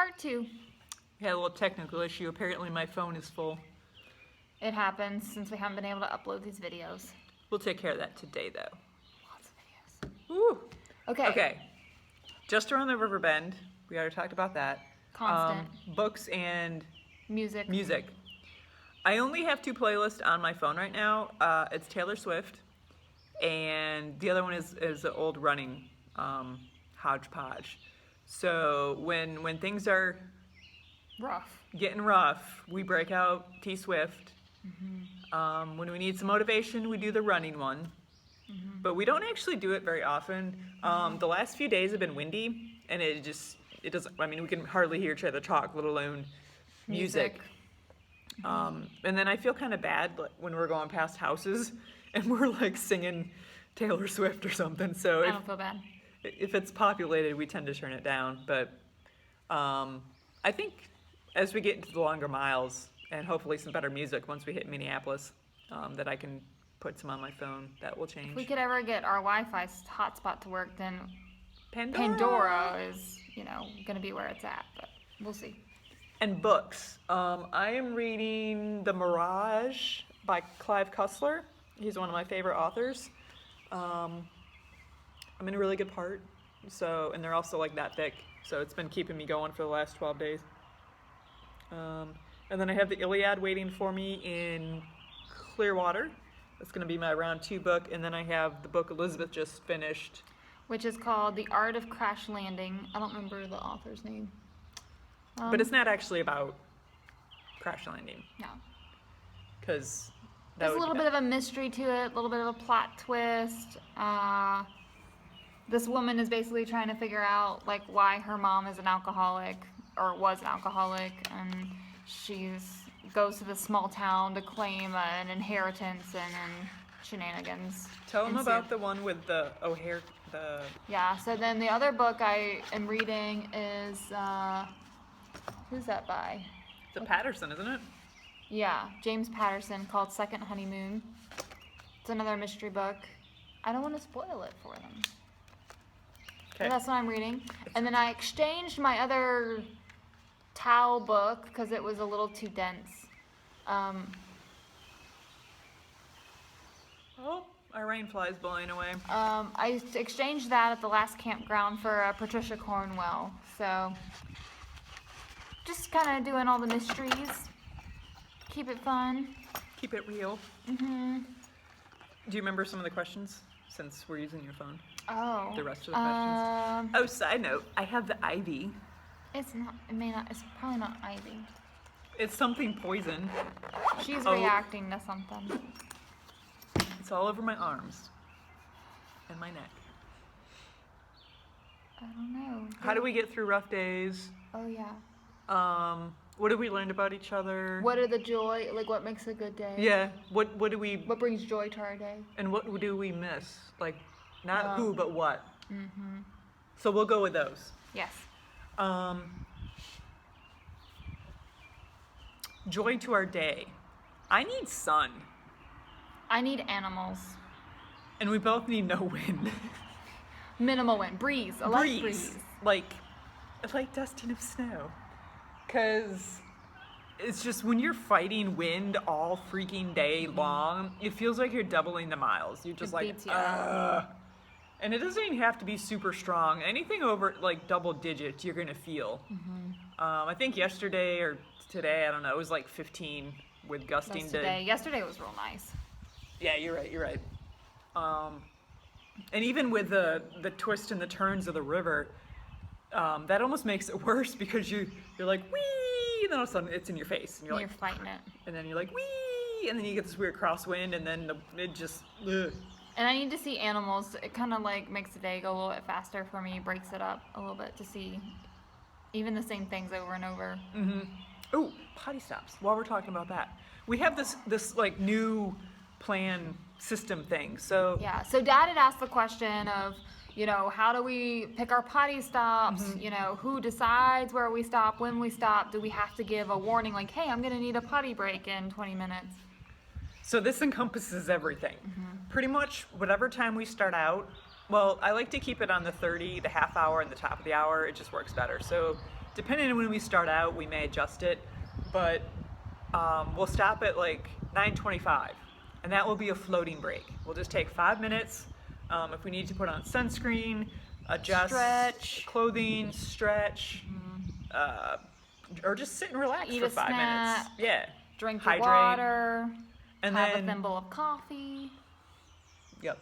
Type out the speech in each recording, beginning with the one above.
part 2. We had a little technical issue. Apparently my phone is full. It happens since we haven't been able to upload these videos. We'll take care of that today, though. Lots of videos. Woo! Okay. Okay. Just around the river bend. We already talked about that. Constant. Books and Music. I only have 2 playlists on my phone right now. It's Taylor Swift, and the other one is the old running hodgepodge. So when things are getting rough, we break out T Swift. Mm-hmm. When we need some motivation, we do the running one. Mm-hmm. But we don't actually do it very often. The last few days have been windy, and it doesn't, I mean, we can hardly hear each other talk, let alone music. And then I feel kind of bad when we're going past houses and we're like singing Taylor Swift or something. So I don't feel bad. If it's populated, we tend to turn it down. But I think as we get into the longer miles and hopefully some better music once we hit Minneapolis, that I can put some on my phone, that will change. If we could ever get our Wi-Fi hotspot to work, then Pandora is, going to be where it's at. But we'll see. And books. I am reading The Mirage by Clive Cussler. He's one of my favorite authors. I'm in a really good part. And they're also like that thick. So it's been keeping me going for the last 12 days. And then I have the Iliad waiting for me in Clearwater. That's going to be my round 2 book. And then I have the book Elizabeth just finished, which is called The Art of Crash Landing. I don't remember the author's name. But it's not actually about crash landing. No. Because there's a little bit of a mystery to it, a little bit of a plot twist. This woman is basically trying to figure out like why her mom is an alcoholic or was an alcoholic, and she goes to this small town to claim an inheritance and shenanigans. Tell them about the one with the O'Hare. Yeah. So then the other book I am reading is. Who's that by? It's Patterson, isn't it? Yeah, James Patterson, called Second Honeymoon. It's another mystery book. I don't want to spoil it for them. Okay. But that's what I'm reading. And then I exchanged my other Tao book because it was a little too dense. Oh, our rainfly's blowing away. I exchanged that at the last campground for Patricia Cornwell. So just kind of doing all the mysteries. Keep it fun. Keep it real. Mm-hmm. Do you remember some of the questions since we're using your phone? Oh. The rest of the questions? Oh, side note, I have the ivy. It's probably not ivy. It's something poison. She's reacting to something. It's all over my arms and my neck. I don't know. How do we get through rough days? Oh, yeah. What have we learned about each other? What are the joy, like what makes a good day? Yeah. What brings joy to our day? And what do we miss? Like, not who, but what. Mm-hmm. So we'll go with those. Yes. Joy to our day. I need sun. I need animals. And we both need no wind. Minimal wind. Breeze. I like breeze. Like dusting of snow. Because it's just when you're fighting wind all freaking day long, it feels like you're doubling the miles. You're just and it doesn't even have to be super strong. Anything over like double digits, you're going to feel. Mm-hmm. I think yesterday or today, I don't know, it was like 15 with gusting to... Yesterday was real nice. Yeah, you're right. And even with the twists and the turns of the river, that almost makes it worse because you're like, wee, and then all of a sudden it's in your face. And you're fighting it. And then you're like, wee, and then you get this weird crosswind, and then it just, ugh. And I need to see animals. It kind of like makes the day go a little bit faster for me, breaks it up a little bit to see even the same things over and over. Mm-hmm. Oh, potty stops. While we're talking about that, we have this like new plan system thing. So yeah. So Dad had asked the question of, how do we pick our potty stops? Mm-hmm. Who decides where we stop, when we stop? Do we have to give a warning like, hey, I'm going to need a potty break in 20 minutes? So this encompasses everything. Mm-hmm. Pretty much whatever time we start out. Well, I like to keep it on the 30, the half hour, and the top of the hour. It just works better. So depending on when we start out, we may adjust it, but we'll stop at like 9:25, and that will be a floating break. We'll just take 5 minutes. If we need to put on sunscreen, adjust Stretch. clothing, stretch, or just sit and relax Eat for a 5 snack. minutes. Yeah. Drink your Hydrate. water. And have then, a thimble of coffee. Yep.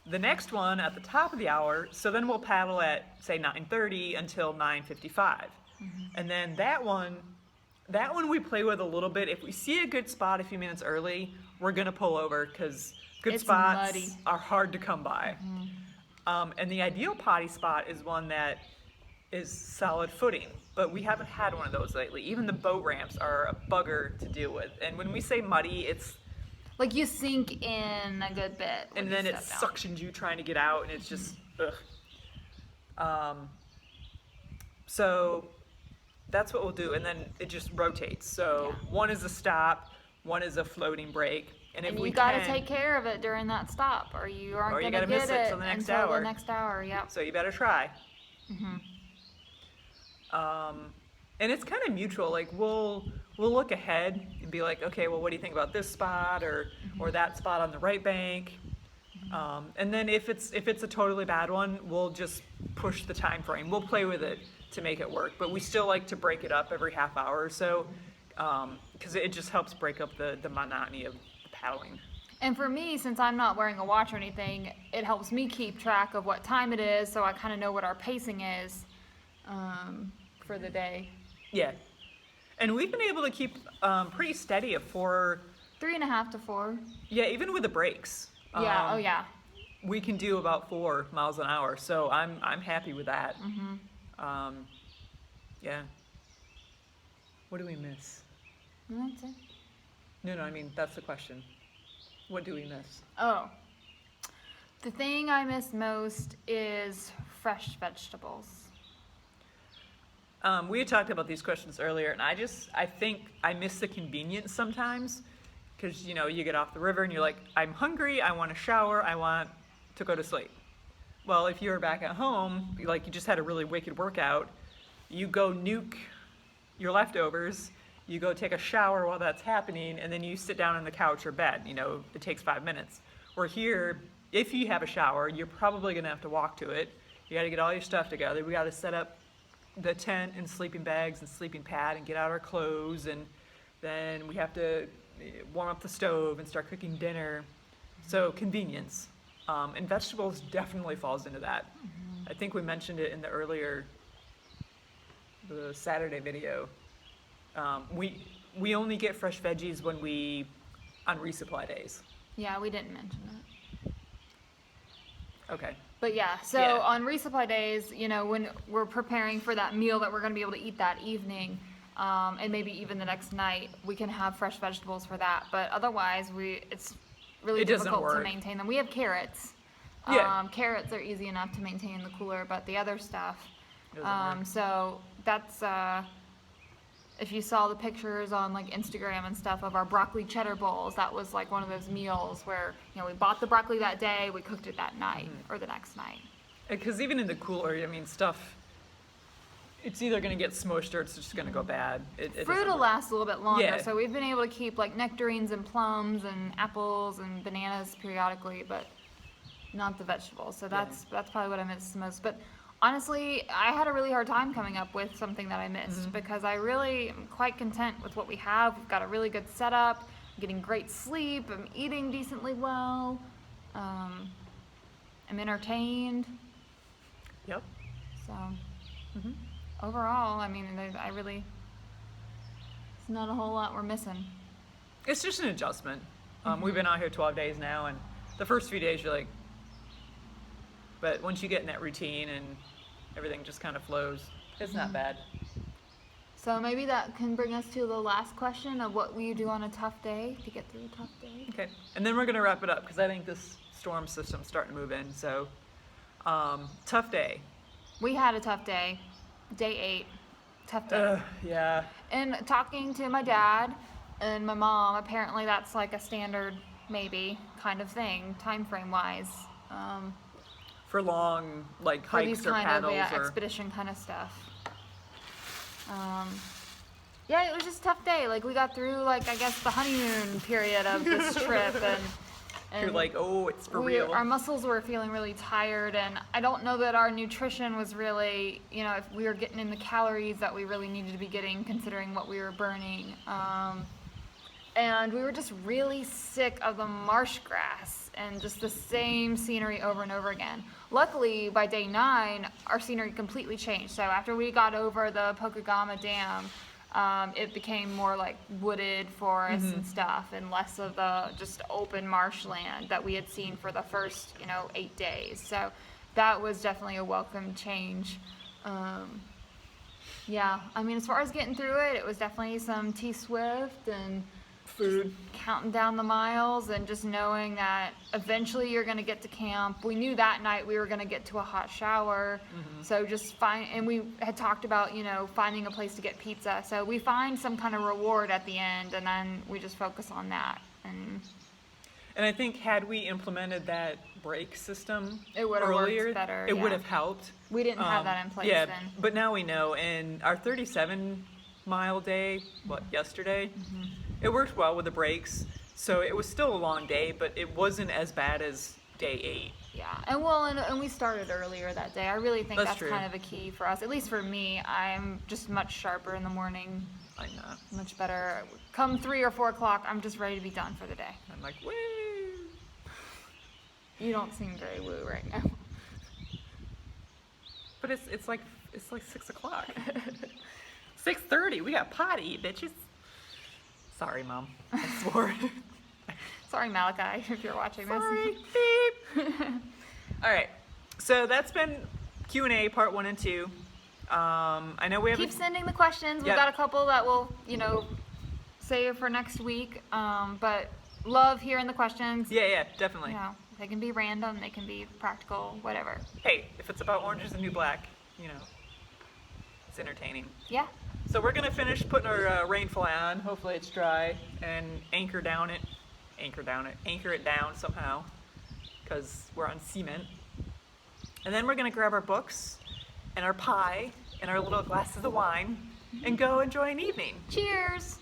The next one at the top of the hour, so then we'll paddle at, say, 9:30 until 9:55. And then that one we play with a little bit. If we see a good spot a few minutes early, we're going to pull over because good It's spots muddy. are hard to come by. And the ideal potty spot is one that is solid footing, but we haven't had one of those lately. Even the boat ramps are a bugger to deal with. And when we say muddy, it's Like you sink in a good bit. when and you then it step down. suctions you trying to get out, and it's just ugh. So that's what we'll do, and then it just rotates. So Yeah. one is a stop, one is a floating break, and if And we you got to can, take care of it during that stop, or you aren't Or you going to gotta miss get it it till the next until hour. the next hour. Yep. so you better try. Mhm. And it's kind of mutual. Like we'll look ahead and be like, okay, well, what do you think about this spot or that spot on the right bank? And then if it's a totally bad one, we'll just push the time frame. We'll play with it to make it work, but we still like to break it up every half hour or so because it just helps break up the monotony of the paddling. And for me, since I'm not wearing a watch or anything, it helps me keep track of what time it is, so I kind of know what our pacing is for the day. Yeah, and we've been able to keep pretty steady at 4. 3.5 to 4. Yeah, even with the breaks. Yeah. Oh yeah. We can do about 4 miles an hour, so I'm happy with that. Yeah. What do we miss? That's it. No, I mean that's the question. What do we miss? Oh. The thing I miss most is fresh vegetables. We had talked about these questions earlier, and I think I miss the convenience sometimes, because you get off the river and you're like, I'm hungry, I want to shower, I want to go to sleep. Well, if you're back at home, like you just had a really wicked workout, you go nuke your leftovers, you go take a shower while that's happening, and then you sit down on the couch or bed. It takes 5 minutes. Where here, if you have a shower, you're probably gonna have to walk to it. You gotta get all your stuff together. We gotta set up the tent and sleeping bags and sleeping pad and get out our clothes, and then we have to warm up the stove and start cooking dinner. So convenience. And vegetables definitely falls into that. I think we mentioned it in the Saturday video. We only get fresh veggies on resupply days. Yeah, we didn't mention that. Okay. But yeah, so Yeah. on resupply days, when we're preparing for that meal that we're going to be able to eat that evening, and maybe even the next night, we can have fresh vegetables for that. But otherwise, it's really It doesn't difficult to work. maintain them. We have carrots. Yeah. Carrots are easy enough to maintain in the cooler, but the other stuff. Doesn't work. So that's if you saw the pictures on like Instagram and stuff of our broccoli cheddar bowls, that was like one of those meals where we bought the broccoli that day, we cooked it that night or the next night. Because even in the cooler, I mean, stuff, it's either going to get smushed or it's just going to go bad. It Fruit doesn't will work. last a little bit longer, Yeah. so we've been able to keep like nectarines and plums and apples and bananas periodically, but not the vegetables. So that's probably what I miss the most. But honestly, I had a really hard time coming up with something that I missed because I really am quite content with what we have. We've got a really good setup, I'm getting great sleep, I'm eating decently well, I'm entertained. Yep. So overall, I mean, it's not a whole lot we're missing. It's just an adjustment. We've been out here 12 days now, and the first few days you're like, but once you get in that routine and everything just kind of flows, it's not bad. So maybe that can bring us to the last question of what will you do on a tough day to get through a tough day? Okay, and then we're gonna wrap it up because I think this storm system's starting to move in. So, tough day. We had a tough day. Day 8. Tough day. Yeah. And talking to my dad and my mom, apparently that's like a standard maybe kind of thing, time frame wise. For long, like For these hikes or kind paddles of or expedition kind of stuff. Yeah, it was just a tough day. Like, we got through, like, I guess the honeymoon period of this trip, and You're like, oh, it's for real. our muscles were feeling really tired, and I don't know that our nutrition was really, if we were getting in the calories that we really needed to be getting, considering what we were burning. And we were just really sick of the marsh grass and just the same scenery over and over again. Luckily, by day 9, our scenery completely changed. So after we got over the Pokegama Dam, it became more like wooded forests and stuff, and less of the just open marshland that we had seen for the first, 8 days. So that was definitely a welcome change. Yeah, I mean, as far as getting through it, it was definitely some T-Swift and Food. counting down the miles and just knowing that eventually you're going to get to camp. We knew that night we were going to get to a hot shower. So just and we had talked about, finding a place to get pizza. So we find some kind of reward at the end, and then we just focus on that. And I think had we implemented that brake system It would have worked earlier, better, it yeah. would have helped. We didn't have that in place yeah, then. but now we know. And our 37-mile day, yesterday, it worked well with the brakes. So it was still a long day, but it wasn't as bad as day 8. Yeah, and we started earlier that day. I really think that's true. kind of a key for us. At least for me, I'm just much sharper in the morning. I know. Much better. Come 3 or 4 o'clock, I'm just ready to be done for the day. I'm like, woo! You don't seem very woo right now. But it's like 6 o'clock. 6:30. We got potty, bitches. Sorry, Mom. I swore. Sorry, Malachi, if you're watching this. Sorry. Beep. All right. So that's been Q&A part 1 and 2. I know we have Keep sending the questions. We've Yep. got a couple that we'll, save for next week. But love hearing the questions. Yeah, definitely. They can be random, they can be practical, whatever. Hey, if it's about Orange is the New Black, it's entertaining. Yeah. So we're gonna finish putting our rain fly on. Hopefully it's dry, and anchor it down somehow, because we're on cement. And then we're gonna grab our books and our pie and our little glasses of wine and go enjoy an evening. Cheers!